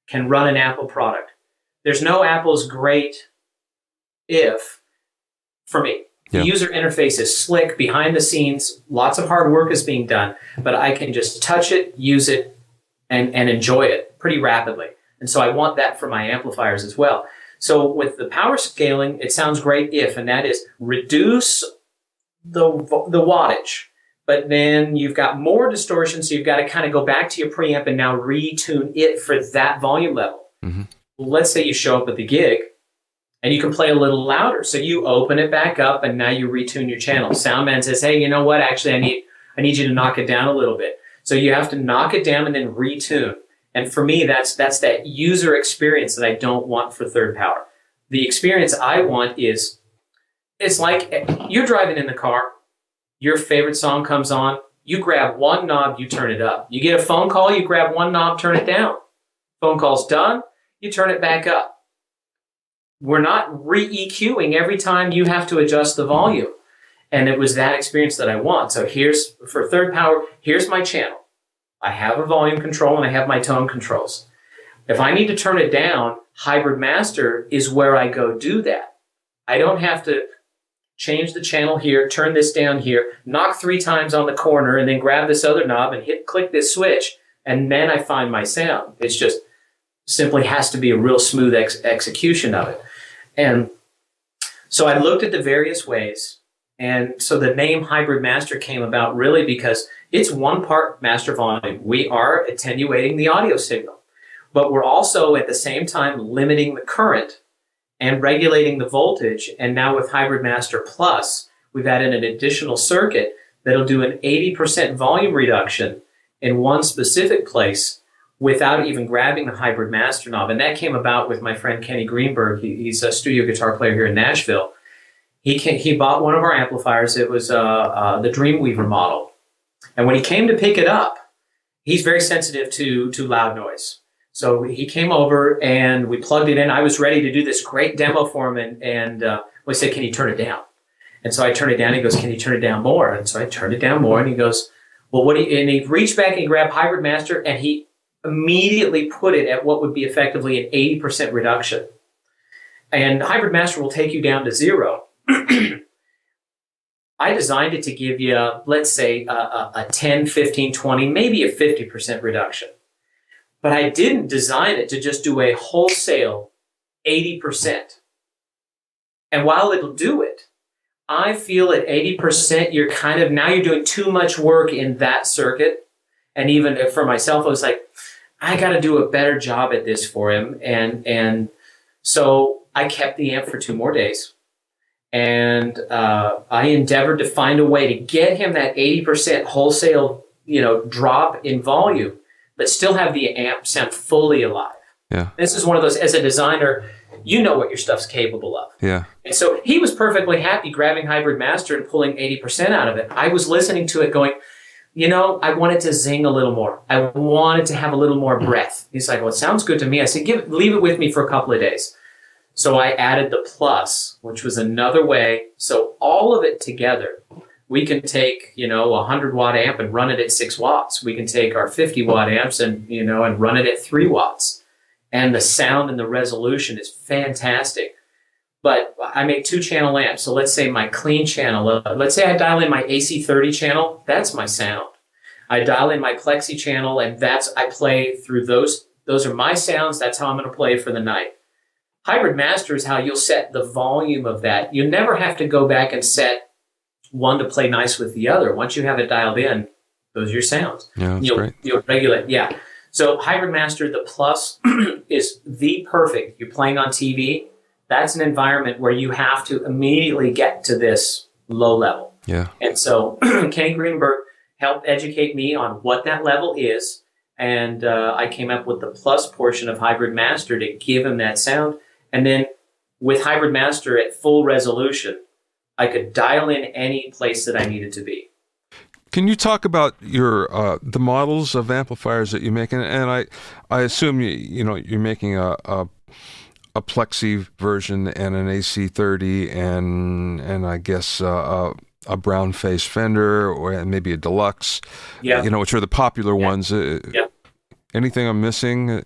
can run an Apple product. There's no Apple's great if for me. The user interface is slick, behind the scenes, lots of hard work is being done, but I can just touch it, use it, and enjoy it pretty rapidly. And so I want that for my amplifiers as well. So with the power scaling, it sounds great if, and that is reduce the wattage, but then you've got more distortion, so you've got to kind of go back to your preamp and now retune it for that volume level. Mm-hmm. Well, let's say you show up at the gig, and you can play a little louder. So you open it back up, and now you retune your channel. Soundman says, hey, you know what? Actually, I need you to knock it down a little bit. So you have to knock it down and then retune. And for me, that's that user experience that I don't want for third power. The experience I want is, it's like you're driving in the car, your favorite song comes on, you grab one knob, you turn it up. You get a phone call, you grab one knob, turn it down. Phone call's done, you turn it back up. We're not re-EQing every time you have to adjust the volume. And it was that experience that I want. So for third power, here's my channel. I have a volume control and I have my tone controls. If I need to turn it down, Hybrid Master is where I go do that. I don't have to change the channel here, turn this down here, knock 3 times on the corner, and then grab this other knob and click this switch, and then I find my sound. It's just simply has to be a real smooth execution of it. And so I looked at the various ways, and so the name Hybrid Master came about really because it's one part master volume. We are attenuating the audio signal, but we're also at the same time limiting the current and regulating the voltage. And now with Hybrid Master Plus, we've added an additional circuit that'll do an 80% volume reduction in one specific place without even grabbing the Hybrid Master knob. And that came about with my friend Kenny Greenberg. He's a studio guitar player here in Nashville. He bought one of our amplifiers. It was the Dreamweaver model. And when he came to pick it up, he's very sensitive to loud noise. So he came over and we plugged it in. I was ready to do this great demo for him, and Well, he said, can you turn it down? And so I turned it down. He goes, can you turn it down more? And so I turned it down more. And he goes, well, what do you, and he reached back and he grabbed Hybrid Master and he immediately put it at what would be effectively an 80% reduction. And Hybrid Master will take you down to 0. I designed it to give you, let's say, a 10, 15, 20, maybe a 50% reduction. But I didn't design it to just do a wholesale 80%. And while it'll do it, I feel at 80%, you're kind of, now you're doing too much work in that circuit. And even for myself, I was like, I got to do a better job at this for him. And so I kept the amp for 2 more days. And I endeavored to find a way to get him that 80% wholesale, drop in volume, but still have the amp sound fully alive. Yeah. This is one of those, as a designer, you know what your stuff's capable of. Yeah. And so he was perfectly happy grabbing Hybrid Master and pulling 80% out of it. I was listening to it going, I wanted to zing a little more. I wanted to have a little more breath. He's like, well, it sounds good to me. I said, leave it with me for a couple of days. So I added the plus, which was another way. So all of it together, we can take, a 100-watt amp and run it at 6 watts. We can take our 50-watt amps and, and run it at 3 watts. And the sound and the resolution is fantastic. But I make 2-channel amps. So let's say my clean channel, let's say I dial in my AC30 channel, that's my sound. I dial in my plexi channel and I play through those. Those are my sounds. That's how I'm going to play for the night. Hybrid Master is how you'll set the volume of that. You never have to go back and set one to play nice with the other. Once you have it dialed in, those are your sounds. Yeah, that's great. You'll regulate. Yeah. So Hybrid Master, the plus is the perfect. You're playing on TV. That's an environment where you have to immediately get to this low level. Yeah. And so Kenny Greenberg helped educate me on what that level is. And I came up with the plus portion of Hybrid Master to give him that sound. And then with Hybrid Master at full resolution, I could dial in any place that I needed to be. Can you talk about your the models of amplifiers that you're making? And I assume you're making a plexi version and an AC30 and I guess a brown face Fender or maybe a deluxe. Yeah. Which are the popular ones. Yeah. Anything I'm missing?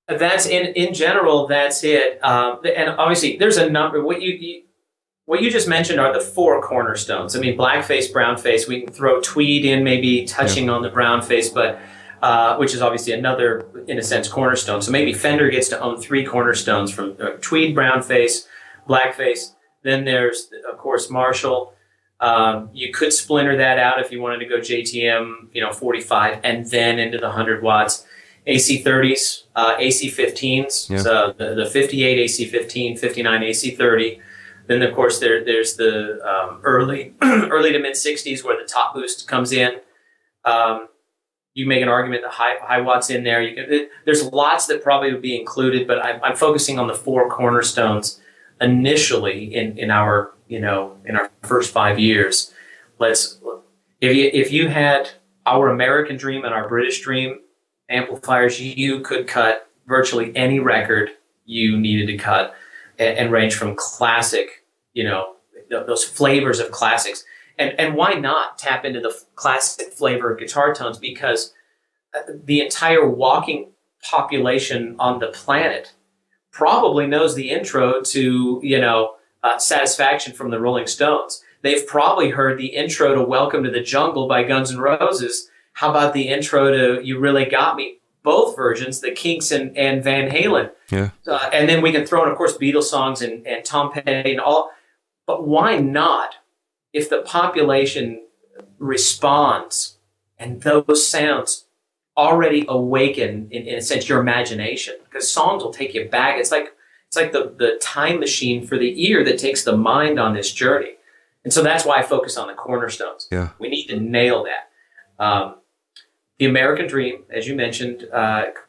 That's in general. That's it. And obviously, there's a number. What you just mentioned are the 4 cornerstones. I mean, black face, brown face. We can throw tweed in, maybe touching on the brown face, but which is obviously another, in a sense, cornerstone. So maybe Fender gets to own 3 cornerstones from tweed, brown face, black face. Then there's, of course, Marshall. You could splinter that out if you wanted to go JTM, 45, and then into the 100 watts. AC30s, AC15s, so the 58 AC15, 59 AC30. Then, of course, there's the early to mid-60s where the top boost comes in. You make an argument that high watts in there. There's lots that probably would be included, but I'm focusing on the 4 cornerstones initially in our in our first 5 years. If you had our American dream and our British dream amplifiers, you could cut virtually any record you needed to cut and range from classic, those flavors of classics. And why not tap into the classic flavor of guitar tones? Because the entire walking population on the planet probably knows the intro to, Satisfaction from the Rolling Stones. They've probably heard the intro to Welcome to the Jungle by Guns N' Roses. How about the intro to You Really Got Me? Both versions, the Kinks and Van Halen. Yeah. And then we can throw in, of course, Beatles songs and Tom Petty and all. But why not, if the population responds and those sounds already awaken, in a sense, your imagination? Because songs will take you back. It's like the time machine for the ear that takes the mind on this journey. And so that's why I focus on the cornerstones. Yeah. We need to nail that. The American Dream, as you mentioned,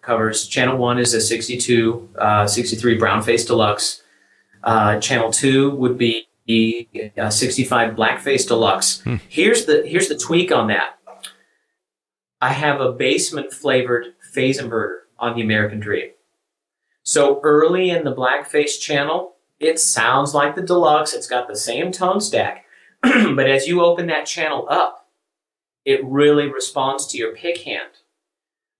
covers Channel 1 is a 62, 63 brown face deluxe. Channel 2 would be a 65 black face deluxe. Here's the tweak on that. I have a basement flavored phase inverter on the American Dream. So early in the black face channel, It sounds like the Deluxe. It's got the same tone stack. But as you open that channel up, it really responds to your pick hand.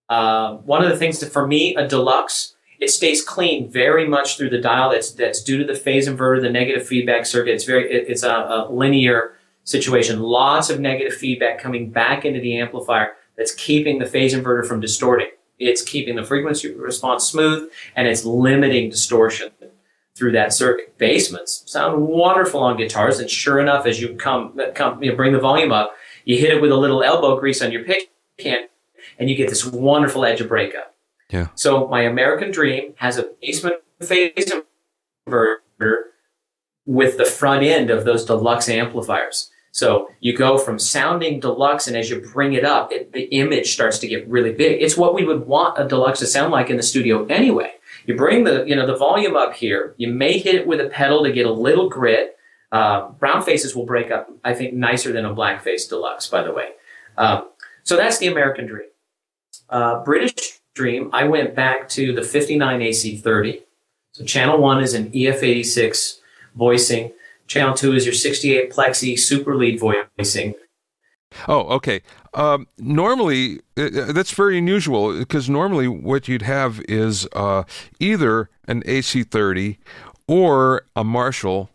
One of the things that, for me, a Deluxe, it stays clean very much through the dial. That's due to the phase inverter, the negative feedback circuit. It's a linear situation. Lots of negative feedback coming back into the amplifier that's keeping the phase inverter from distorting. It's keeping the frequency response smooth, and it's limiting distortion through that circuit. Basements sound wonderful on guitars, and sure enough, as you bring the volume up, you hit it with a little elbow grease on your pick hand, and you get this wonderful edge of breakup. Yeah. So my American Dream has a basement phase inverter with the front end of those Deluxe amplifiers. So you go from sounding Deluxe, and as you bring it up, the image starts to get really big. It's what we would want a Deluxe to sound like in the studio anyway. You bring the volume up here. You may hit it with a pedal to get a little grit. Brown faces will break up, I think, nicer than a black face Deluxe, by the way. So that's the American Dream. British Dream, I went back to the 59 AC30. So channel 1 is an EF86 voicing. Channel 2 is your 68 Plexi super lead voicing. Oh, okay. Normally, that's very unusual, because normally what you'd have is either an AC30 or a Marshall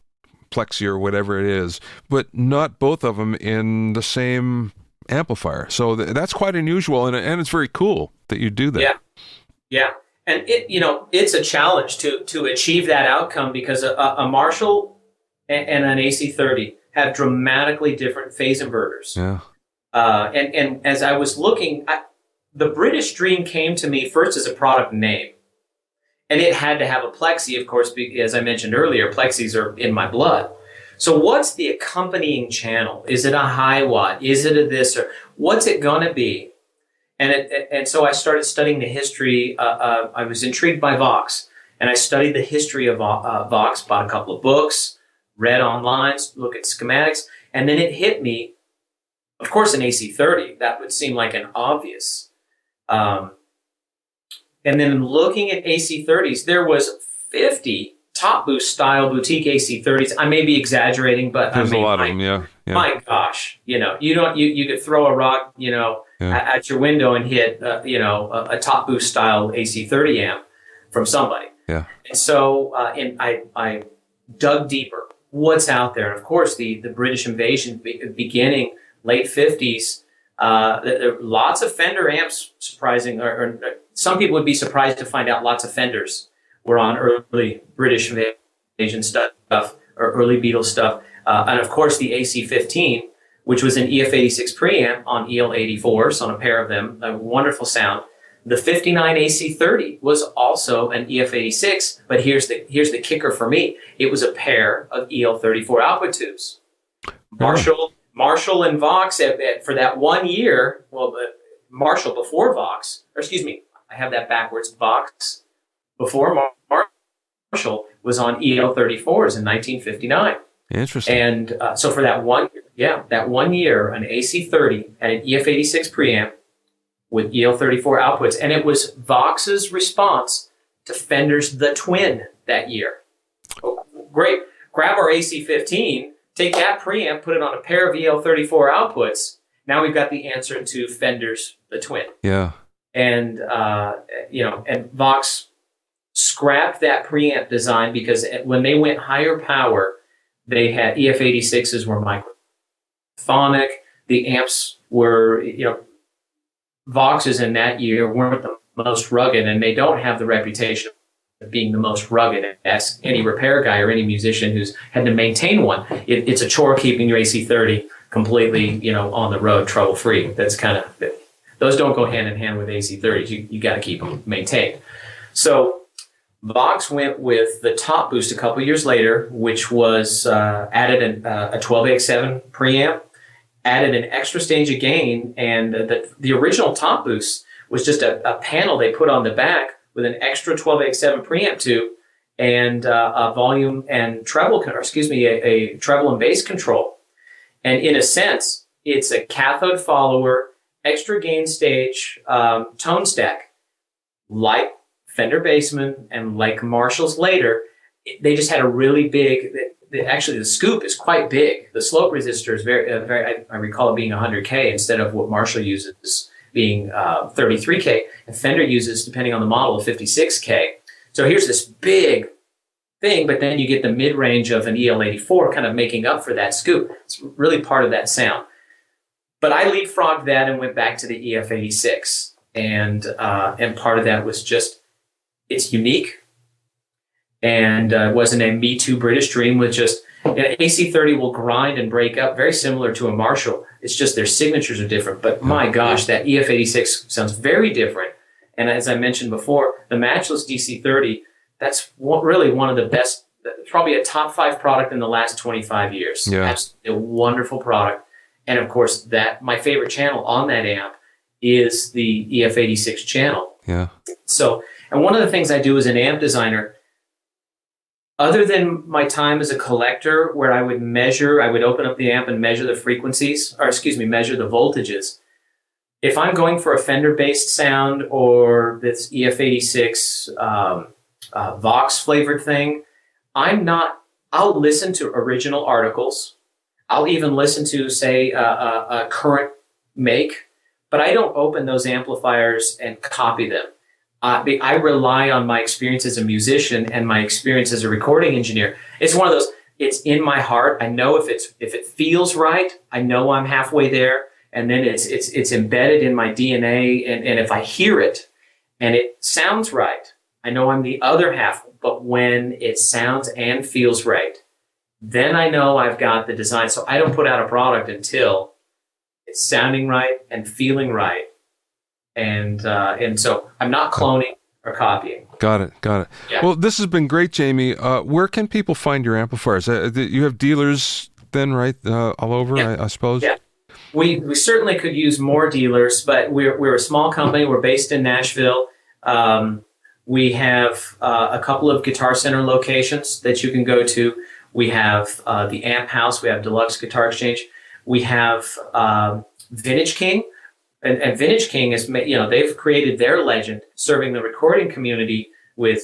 Plexi or whatever it is, but not both of them in the same amplifier. So that's quite unusual, and it's very cool that you do that. Yeah. And it's a challenge to achieve that outcome, because a Marshall and an AC30 have dramatically different phase inverters. Yeah. And as I was looking, the British Dream came to me first as a product name. And it had to have a Plexi, of course, as I mentioned earlier, Plexis are in my blood. So what's the accompanying channel? Is it a high watt? Is it a this? Or what's it going to be? And so I started studying the history. I was intrigued by Vox, and I studied the history of Vox, bought a couple of books, read online, look at schematics, and then it hit me, of course, an AC30. That would seem like an obvious. And then looking at AC30s, there was 50 top boost style boutique AC30s. I may be exagerating, but there's a lot of them. Yeah. My gosh, you could throw a rock, at your window and hit, a top boost style AC30 amp from somebody. Yeah. And so, I dug deeper. What's out there? And of course, the British invasion beginning late 50s. There are lots of Fender amps, surprising, or some people would be surprised to find out lots of Fenders were on early British invasion stuff or early Beatles stuff. And of course, the AC15, which was an EF86 preamp on EL84s, on a pair of them, a wonderful sound. The 59 AC30 was also an EF86, but here's the kicker for me. It was a pair of EL34 output tubes. Marshall and Vox for that 1 year, Marshall before Vox, or excuse me, I have that backwards. Vox before Marshall was on EL34s in 1959. Interesting. And so for that 1 year, an AC30 and an EF86 preamp with EL34 outputs, and it was Vox's response to Fender's The Twin that year. Oh, great. Grab our AC15, take that preamp, put it on a pair of EL34 outputs. Now we've got the answer to Fender's The Twin. Yeah. And and Vox scrapped that preamp design because when they went higher power, they had EF86s were microphonic. The amps were, Voxes in that year weren't the most rugged, and they don't have the reputation of being the most rugged. Ask any repair guy or any musician who's had to maintain one. It's a chore keeping your AC30 completely, on the road, trouble-free. That's kind of, those don't go hand in hand with AC30s. You got to keep them maintained. So Vox went with the top boost a couple years later, which was added a 12AX7 preamp, added an extra stage of gain, and the original top boost was just a panel they put on the back with an extra 12AX7 preamp tube and a volume and treble, a treble and bass control. And in a sense, it's a cathode follower, extra gain stage, tone stack, like Fender Bassman and like Marshall's later. they just had a really big. Actually, the scoop is quite big. The slope resistor is very. I recall it being 100K instead of what Marshall uses being 33K, and Fender uses, depending on the model, 56K. So here's this big thing, but then you get the mid-range of an EL84 kind of making up for that scoop. It's really part of that sound. But I leapfrogged that and went back to the EF86, and part of that was just it's unique. And it wasn't a Me Too British dream with just an AC30 will grind and break up, very similar to a Marshall. It's just their signatures are different. But my gosh, that EF86 sounds very different. And as I mentioned before, the Matchless DC30, that's really one of the best, probably a top 5 product in the last 25 years. Yeah. Absolutely a wonderful product. And of course, that my favorite channel on that amp is the EF86 channel. Yeah. So, and one of the things I do as an amp designer, other than my time as a collector where I would open up the amp and measure the frequencies, measure the voltages. If I'm going for a Fender-based sound or this EF86 Vox-flavored thing, I'll listen to original articles. I'll even listen to, say, a current make, but I don't open those amplifiers and copy them. I rely on my experience as a musician and my experience as a recording engineer. It's one of those, it's in my heart. I know if it feels right, I know I'm halfway there. And then it's embedded in my DNA. And if I hear it and it sounds right, I know I'm the other half. But when it sounds and feels right, then I know I've got the design. So I don't put out a product until it's sounding right and feeling right. And so I'm not cloning or copying. Got it. Yeah. Well, this has been great, Jamie. Where can people find your amplifiers? You have dealers then, right, all over, I suppose? Yeah. We certainly could use more dealers, but we're a small company. We're based in Nashville. We have a couple of Guitar Center locations that you can go to. We have the Amp House. We have Deluxe Guitar Exchange. We have Vintage King. And Vintage King is, they've created their legend serving the recording community with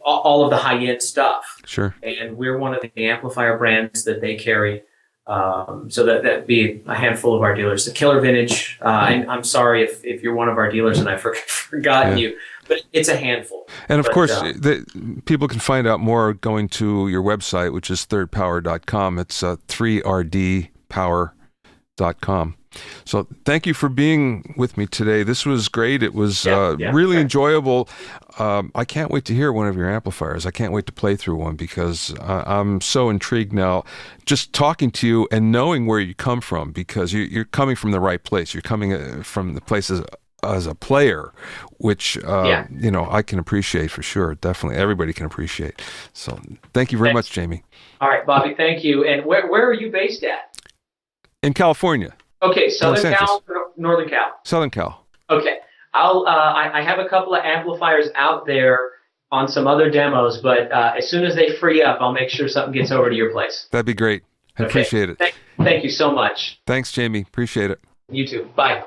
all of the high-end stuff. Sure. And we're one of the amplifier brands that they carry. So that'd be a handful of our dealers. The Killer Vintage, I'm sorry if you're one of our dealers and I've forgotten you, but it's a handful. And of course, people can find out more going to your website, which is thirdpower.com. It's 3rdpower.com. So thank you for being with me today. This was great. It was really enjoyable. I can't wait to hear one of your amplifiers. I can't wait to play through one because I'm so intrigued now just talking to you and knowing where you come from, because you're coming from the right place. You're coming from the place as a player, which I can appreciate for sure. Definitely. Everybody can appreciate. So thank you very much, Jamie. All right, Bobby, thank you. And where are you based at? In California. Okay, Southern Cal or Northern Cal? Southern Cal. Okay. I have a couple of amplifiers out there on some other demos, but as soon as they free up, I'll make sure something gets over to your place. That'd be great. I appreciate it. Thank you so much. Thanks, Jamie. Appreciate it. You too. Bye.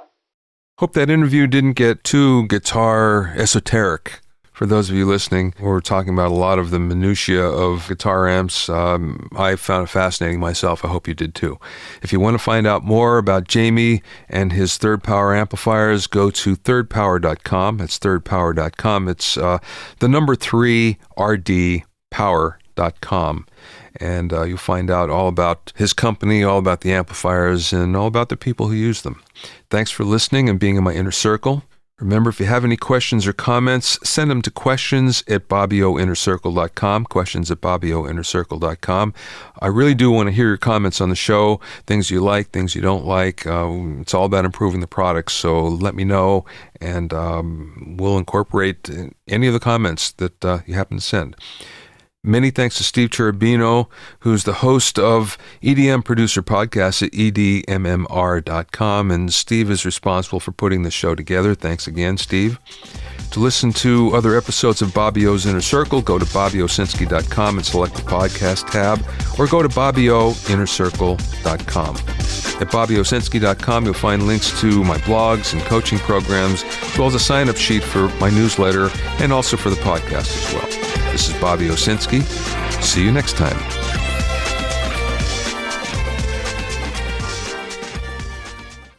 Hope that interview didn't get too guitar esoteric. For those of you listening, we're talking about a lot of the minutiae of guitar amps. I found it fascinating myself. I hope you did too. If you want to find out more about Jamie and his Third Power amplifiers, go to thirdpower.com. That's thirdpower.com. It's the number 3rdpower.com. And you'll find out all about his company, all about the amplifiers, and all about the people who use them. Thanks for listening and being in my inner circle. Remember, if you have any questions or comments, send them to questions@bobbioinnercircle.com, questions@bobbioinnercircle.com. I really do want to hear your comments on the show, things you like, things you don't like. It's all about improving the product, so let me know, and we'll incorporate any of the comments that you happen to send. Many thanks to Steve Cherubino, who's the host of EDM Producer Podcast at edmmr.com, and Steve is responsible for putting the show together. Thanks again, Steve. To listen to other episodes of Bobby O's Inner Circle, go to bobbyowsinski.com and select the podcast tab, or go to bobbyoinnercircle.com. At bobbyowsinski.com, you'll find links to my blogs and coaching programs, as well as a sign-up sheet for my newsletter and also for the podcast as well. This is Bobby Owsinski. See you next time.